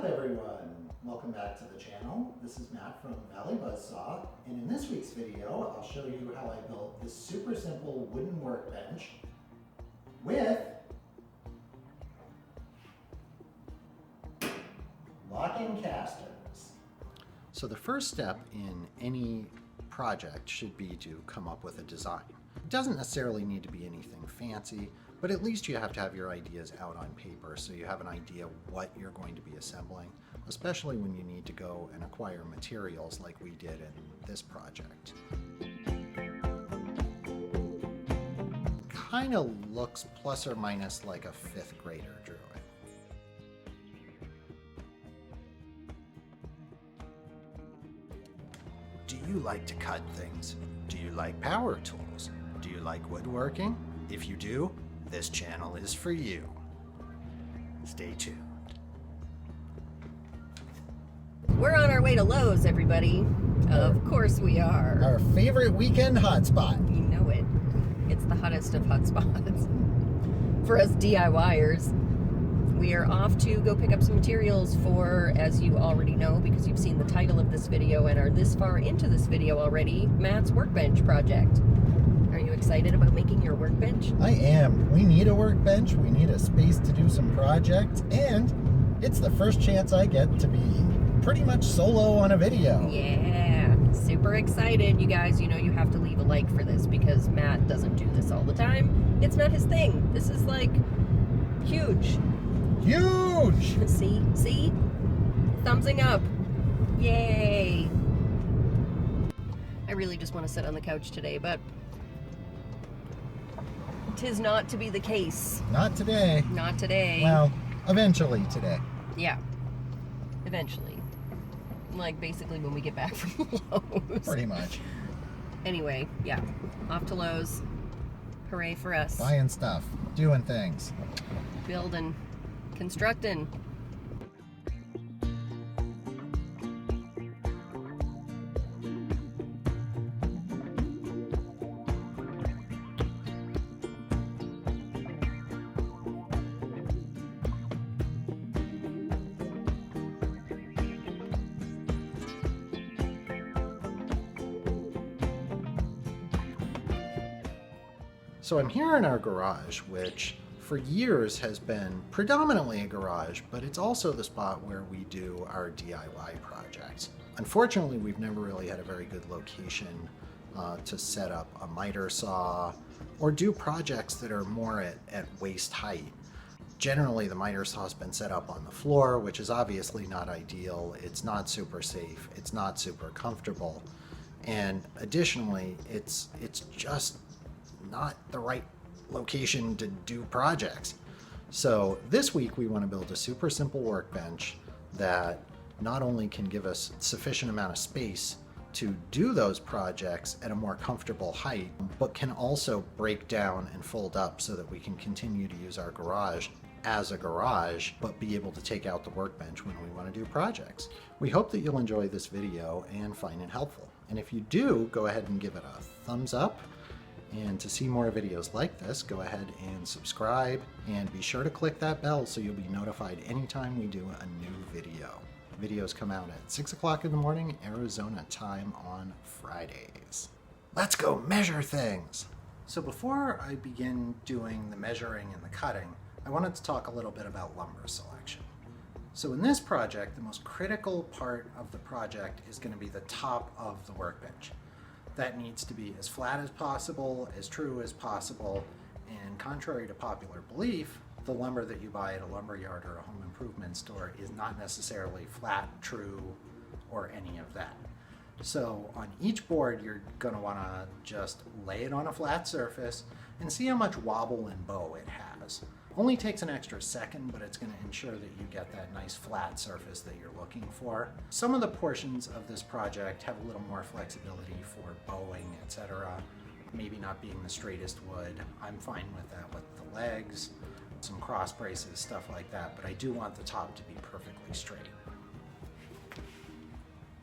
up, everyone? Welcome back to the channel. This is Matt from Valley Buzzsaw, and in this week's video I'll show you how I built this super simple wooden workbench with locking casters. So the first step in any project should be to come up with a design. It doesn't necessarily need to be anything fancy, but at least you have to have your ideas out on paper so you have an idea what you're going to be assembling, especially when you need to go and acquire materials like we did in this project. Kind of looks plus or minus like a fifth grader drew it. Do you like to cut things? Do you like power tools? Do you like woodworking? If you do, this channel is for you. Stay tuned. We're on our way to Lowe's, everybody. Of course we are. Our favorite weekend hotspot. You know it. It's the hottest of hotspots. For us DIYers, we are off to go pick up some materials for, as you already know, because you've seen the title of this video and are this far into this video already, Matt's workbench project. Are you excited about making your workbench? I am. We need a workbench. We need a space to do some projects, and it's the first chance I get to be pretty much solo on a video. Yeah, super excited. You guys, you know you have to leave a like for this because Matt doesn't do this all the time. It's not his thing. This is like huge. Huge! See? Thumbsing up. Yay. I really just want to sit on the couch today, but 'tis not to be the case. Not today. Not today. Well, eventually today. Yeah. Eventually. Like basically when we get back from Lowe's. Pretty much. Anyway, yeah. Off to Lowe's. Hooray for us. Buying stuff. Doing things. Building. Constructing. So I'm here in our garage, which for years has been predominantly a garage, but it's also the spot where we do our DIY projects. Unfortunately, we've never really had a very good location to set up a miter saw or do projects that are more at waist height. Generally, the miter saw has been set up on the floor, which is obviously not ideal. It's not super safe. It's not super comfortable. And additionally, it's just not the right location to do projects. So this week we want to build a super simple workbench that not only can give us sufficient amount of space to do those projects at a more comfortable height, but can also break down and fold up so that we can continue to use our garage as a garage, but be able to take out the workbench when we want to do projects. We hope that you'll enjoy this video and find it helpful. And if you do, go ahead and give it a thumbs up. And to see more videos like this, go ahead and subscribe and be sure to click that bell so you'll be notified anytime we do a new video. Videos come out at 6 o'clock in the morning, Arizona time on Fridays. Let's go measure things! So before I begin doing the measuring and the cutting, I wanted to talk a little bit about lumber selection. So in this project, the most critical part of the project is going to be the top of the workbench. That needs to be as flat as possible, as true as possible, and contrary to popular belief, the lumber that you buy at a lumber yard or a home improvement store is not necessarily flat, true, or any of that. So on each board, you're going to want to just lay it on a flat surface and see how much wobble and bow it has. Only takes an extra second, but it's going to ensure that you get that nice flat surface that you're looking for. Some of the portions of this project have a little more flexibility for bowing, etc. Maybe not being the straightest wood. I'm fine with that with the legs, some cross braces, stuff like that, but I do want the top to be perfectly straight.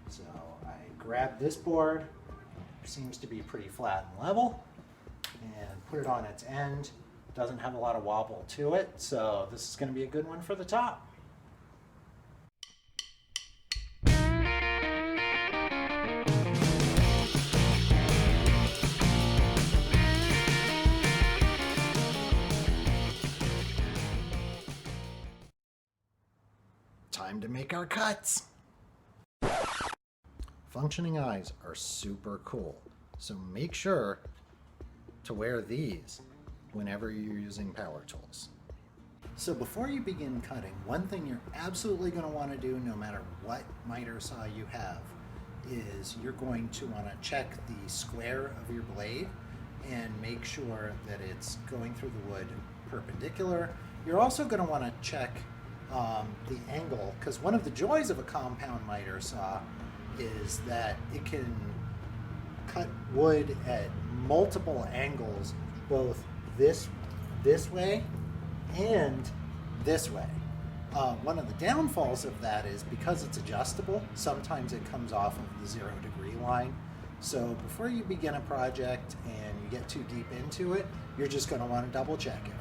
So I grab this board, seems to be pretty flat and level, and put it on its end. Doesn't have a lot of wobble to it, so this is going to be a good one for the top. time to make our cuts. Functioning eyes are super cool, so make sure to wear these whenever you're using power tools. So before you begin cutting, one thing you're absolutely going to want to do no matter what miter saw you have is you're going to want to check the square of your blade and make sure that it's going through the wood perpendicular. You're also going to want to check the angle, because one of the joys of a compound miter saw is that it can cut wood at multiple angles, both this way and this way. One of the downfalls of that is because it's adjustable, sometimes it comes off of the 0 degree line. So before you begin a project and you get too deep into it, you're just going to want to double check everything.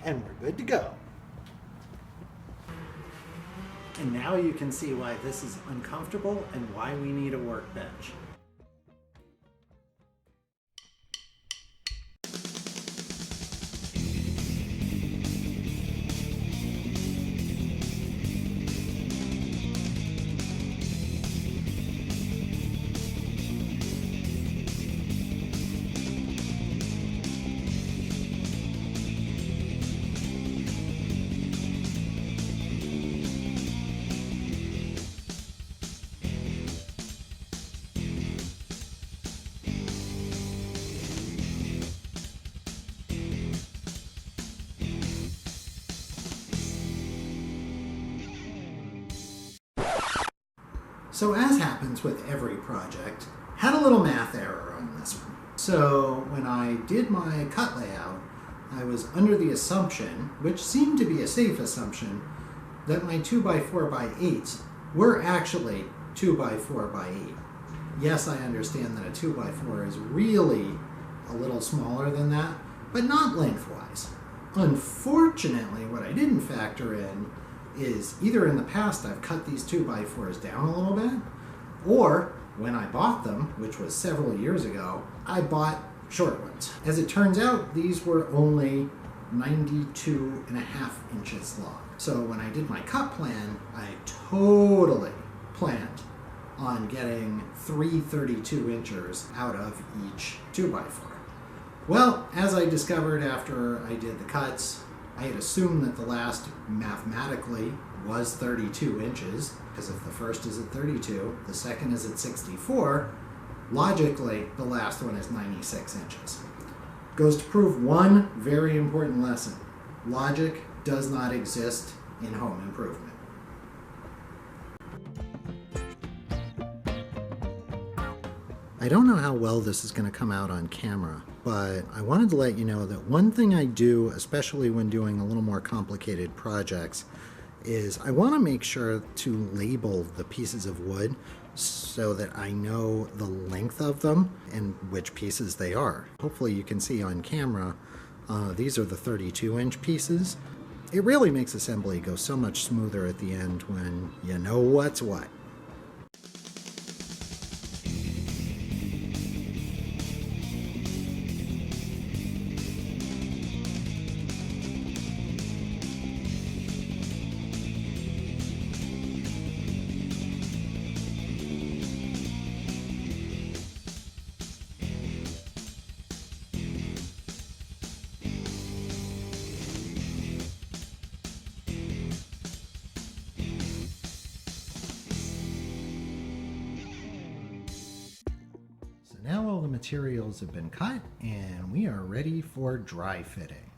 And we're good to go. And now you can see why this is uncomfortable and why we need a workbench. So as happens with every project, had a little math error on this one. So when I did my cut layout, I was under the assumption, which seemed to be a safe assumption, that my 2x4x8s were actually 2x4x8. Yes, I understand that a 2x4 is really a little smaller than that, but not lengthwise. Unfortunately, what I didn't factor in is either in the past I've cut these 2x4s down a little bit, or when I bought them, which was several years ago, I bought short ones. As it turns out, these were only 92.5 inches long. So when I did my cut plan, I totally planned on getting 3 32 inches out of each 2x4. Well, as I discovered after I did the cuts, I had assumed that the last mathematically was 32 inches, because if the first is at 32, the second is at 64, logically the last one is 96 inches. Goes to prove one very important lesson. Logic does not exist in home improvement. I don't know how well this is going to come out on camera, but I wanted to let you know that one thing I do, especially when doing a little more complicated projects, is I want to make sure to label the pieces of wood so that I know the length of them and which pieces they are. Hopefully you can see on camera, these are the 32-inch pieces. It really makes assembly go so much smoother at the end when you know what's what. Now all the materials have been cut and we are ready for dry fitting.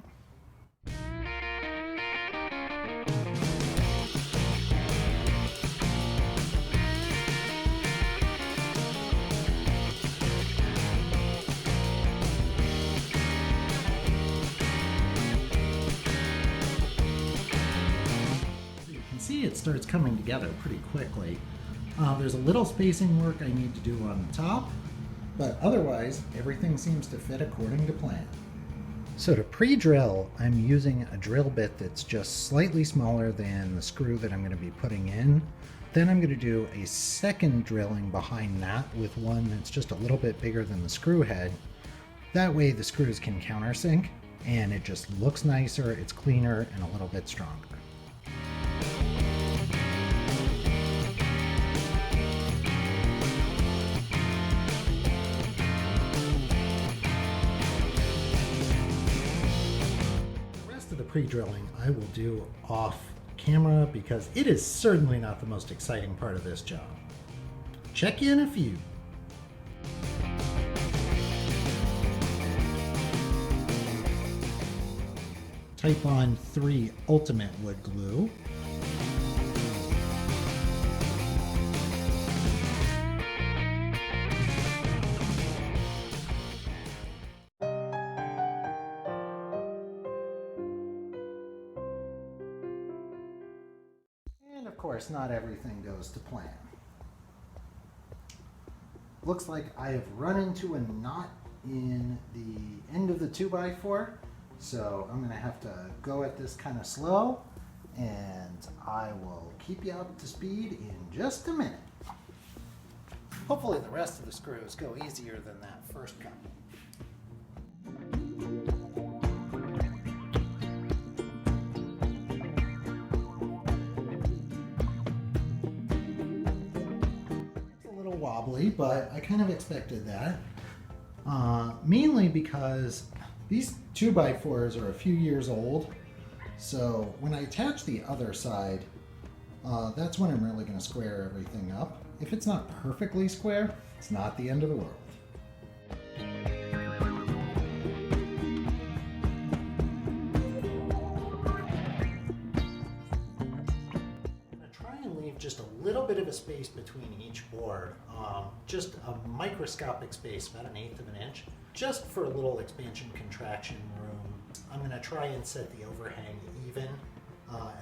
So you can see it starts coming together pretty quickly. There's a little spacing work I need to do on the top, but otherwise, everything seems to fit according to plan. So to pre-drill, I'm using a drill bit that's just slightly smaller than the screw that I'm going to be putting in. Then I'm going to do a second drilling behind that with one that's just a little bit bigger than the screw head. That way the screws can countersink and it just looks nicer, it's cleaner, and a little bit stronger. Pre-drilling I will do off camera because it is certainly not the most exciting part of this job. Check in a few. Titebond III Ultimate Wood Glue. And of course, not everything goes to plan. Looks like I have run into a knot in the end of the 2x4, so I'm going to have to go at this kind of slow, and I will keep you up to speed in just a minute. Hopefully the rest of the screws go easier than that first couple. Wobbly, but I kind of expected that. Mainly because these 2x4s are a few years old, so when I attach the other side, that's when I'm really going to square everything up. If it's not perfectly square, it's not the end of the world. Just a little bit of a space between each board, just a microscopic space, about 1/8 of an inch, just for a little expansion contraction room. I'm going to try and set the overhang even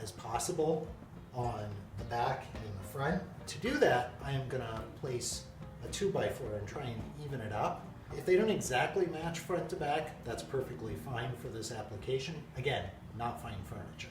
as possible on the back and the front. To do that, I am going to place a 2x4 and try and even it up. If they don't exactly match front to back, that's perfectly fine for this application. Again, not fine furniture.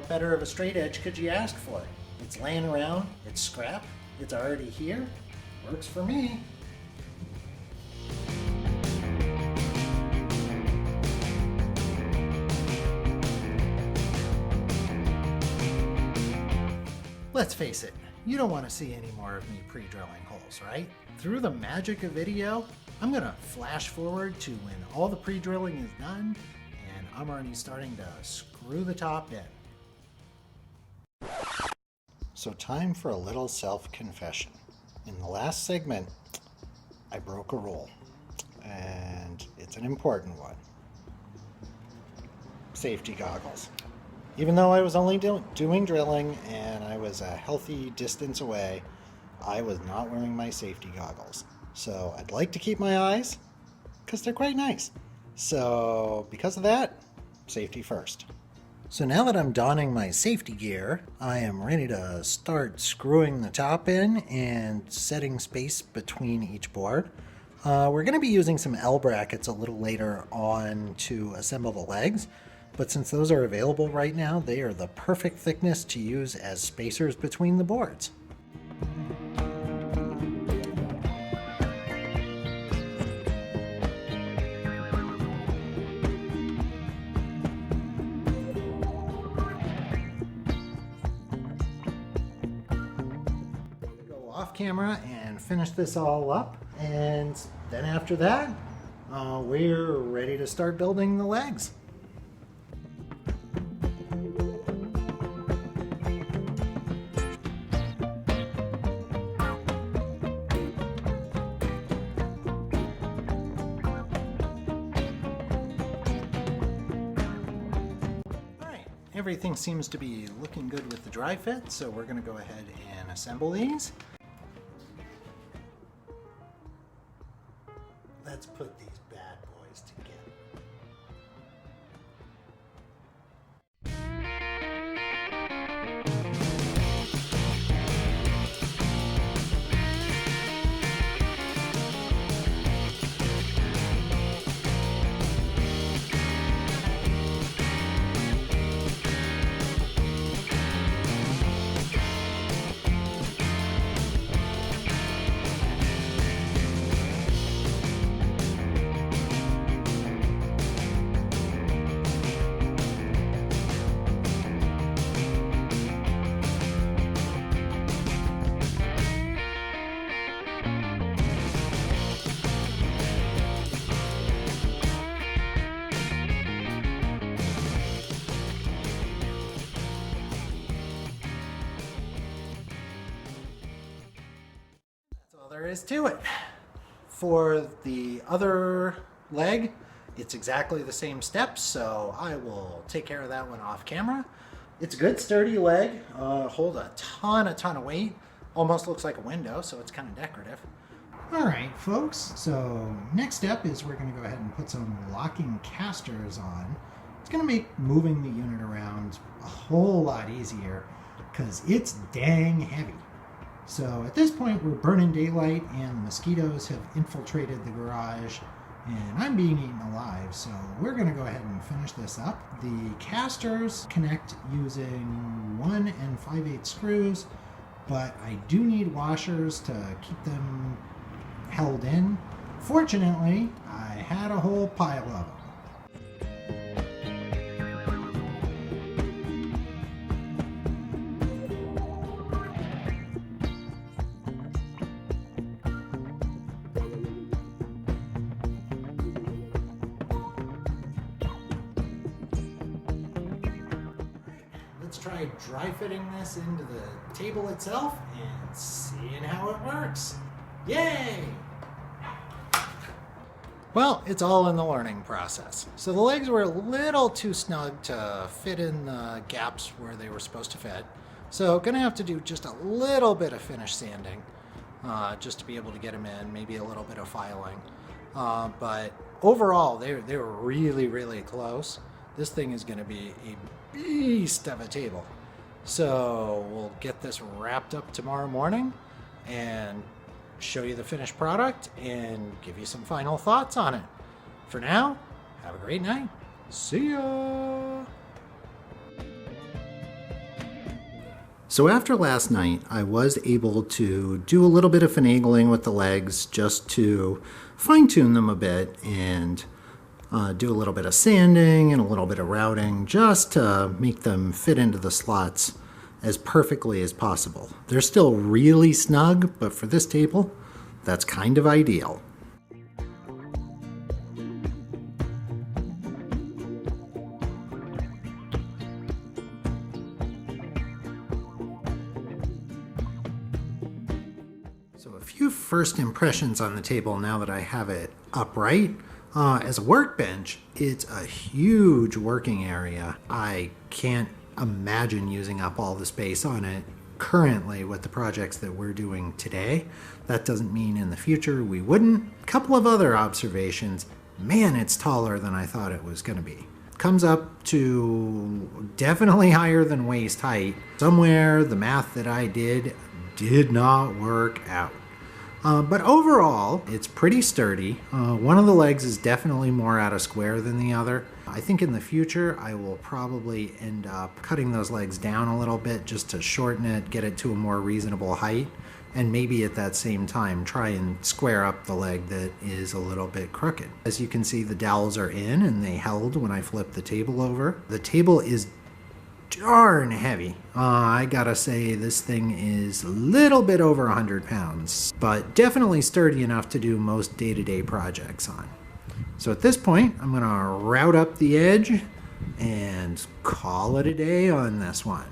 Better of a straight edge could you ask for? It's laying around, it's scrap, it's already here, works for me. Let's face it, you don't want to see any more of me pre-drilling holes, right? Through the magic of video, I'm gonna flash forward to when all the pre-drilling is done and I'm already starting to screw the top in. So time for a little self-confession. In the last segment, I broke a rule, and it's an important one. Safety goggles. Even though I was only doing drilling and I was a healthy distance away, I was not wearing my safety goggles. So I'd like to keep my eyes, because they're quite nice. So because of that, safety first. So now that I'm donning my safety gear, I am ready to start screwing the top in and setting space between each board. We're going to be using some L brackets a little later on to assemble the legs, but since those are available right now, they are the perfect thickness to use as spacers between the boards. Camera and finish this all up, and then after that we're ready to start building the legs. Alright, everything seems to be looking good with the dry fit, so we're going to go ahead and assemble these. Let's put these bad boys together. is to it. For the other leg, it's exactly the same steps, so I will take care of that one off camera. It's a good sturdy leg, hold a ton of weight. Almost looks like a window, so it's kind of decorative. All right, folks, so next step is we're gonna go ahead and put some locking casters on. It's gonna make moving the unit around a whole lot easier because it's dang heavy. So at this point, we're burning daylight and the mosquitoes have infiltrated the garage and I'm being eaten alive. So we're gonna go ahead and finish this up. The casters connect using 1 5/8 screws, but I do need washers to keep them held in. Fortunately, I had a whole pile of them. Let's try dry fitting this into the table itself and seeing how it works. Yay! Well, it's all in the learning process. So the legs were a little too snug to fit in the gaps where they were supposed to fit. So gonna have to do just a little bit of finish sanding just to be able to get them in, maybe a little bit of filing. But overall, they were really close. This thing is gonna be a beast of a table. So we'll get this wrapped up tomorrow morning and show you the finished product and give you some final thoughts on it. For now, have a great night. See ya! So after last night, I was able to do a little bit of finagling with the legs just to fine-tune them a bit and do a little bit of sanding and a little bit of routing just to make them fit into the slots as perfectly as possible. They're still really snug, but for this table, that's kind of ideal. So a few first impressions on the table now that I have it upright. As a workbench, it's a huge working area. I can't imagine using up all the space on it currently with the projects that we're doing today. That doesn't mean in the future we wouldn't. A couple of other observations. Man, it's taller than I thought it was going to be. Comes up to definitely higher than waist height. Somewhere the math that I did not work out. But overall, it's pretty sturdy. One of the legs is definitely more out of square than the other. I think in the future, I will probably end up cutting those legs down a little bit just to shorten it, get it to a more reasonable height, and maybe at that same time try and square up the leg that is a little bit crooked. As you can see, the dowels are in and they held when I flipped the table over. The table is darn heavy. I gotta say this thing is a little bit over 100 pounds, but definitely sturdy enough to do most day-to-day projects on. So at this point, I'm gonna route up the edge and call it a day on this one.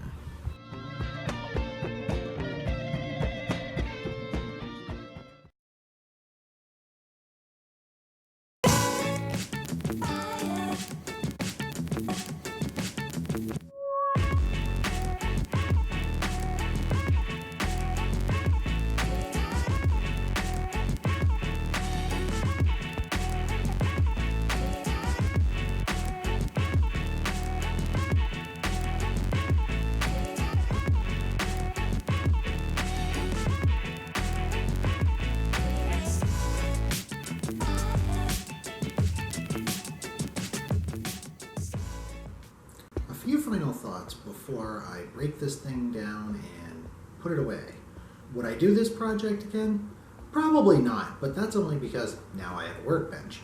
Few final thoughts before I break this thing down and put it away. Would I do this project again? Probably not, but that's only because now I have a workbench.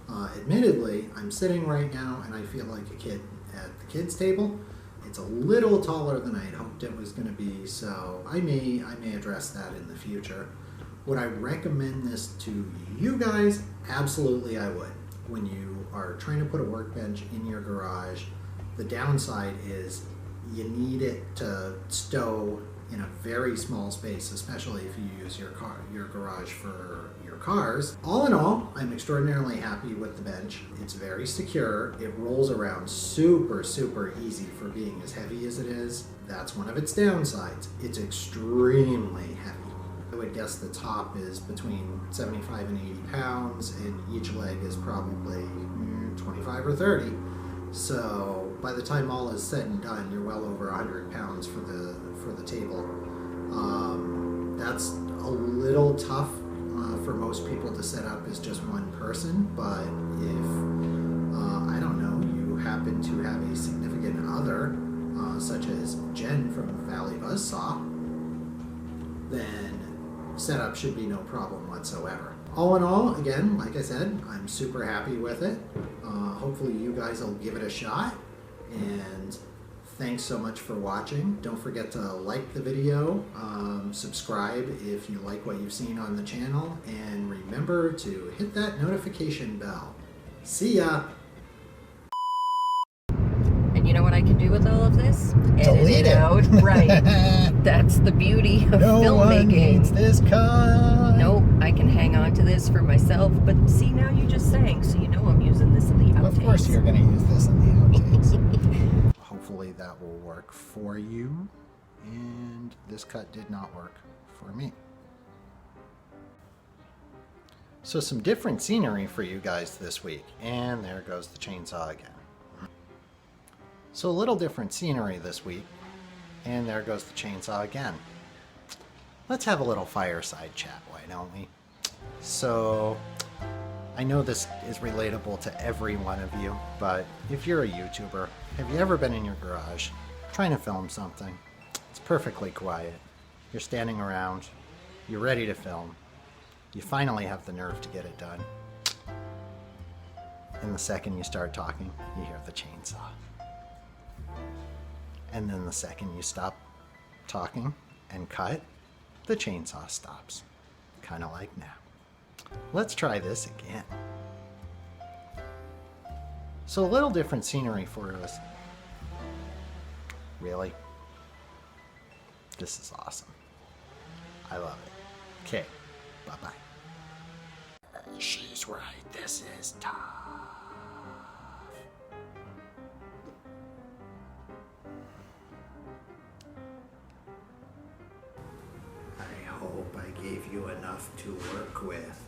Admittedly, I'm sitting right now and I feel like a kid at the kids' table. It's a little taller than I had hoped it was going to be, so I may address that in the future. Would I recommend this to you guys? Absolutely I would. When you are trying to put a workbench in your garage, the downside is you need it to stow in a very small space, especially if you use your garage for your cars. All in all, I'm extraordinarily happy with the bench. It's very secure. It rolls around super, super easy for being as heavy as it is. That's one of its downsides. It's extremely heavy. I would guess the top is between 75 and 80 pounds, and each leg is probably 25 or 30. So by the time all is said and done, you're well over 100 pounds for the table. That's a little tough for most people to set up as just one person, but if, I don't know, you happen to have a significant other, such as Jen from Valley Buzzsaw, then setup should be no problem whatsoever. All in all, again, like I said, I'm super happy with it. Hopefully you guys will give it a shot, and thanks so much for watching. Don't forget to like the video, subscribe if you like what you've seen on the channel, and remember to hit that notification bell. See ya! And you know what I can do with all of this? Delete it out. Right. That's the beauty of No one filmmaking. needs this cut. Nope, I can hang on to this for myself. But see, now you just sang, so you know I'm using this in the outtakes. Of course you're going to use this in the outtakes. Hopefully that will work for you. And this cut did not work for me. So some different scenery for you guys this week. And there goes the chainsaw again. So a little different scenery this week. And there goes the chainsaw again. Let's have a little fireside chat, why don't we? So, I know this is relatable to every one of you, but if you're a YouTuber, have you ever been in your garage trying to film something? It's perfectly quiet. You're standing around. You're ready to film. You finally have the nerve to get it done. And the second you start talking, you hear the chainsaw. And then the second you stop talking and cut, the chainsaw stops. Kind of like now. Let's try this again. So a little different scenery for us. Really? This is awesome. I love it. Okay, bye-bye. She's right, this is tough. I hope I gave you enough to work with.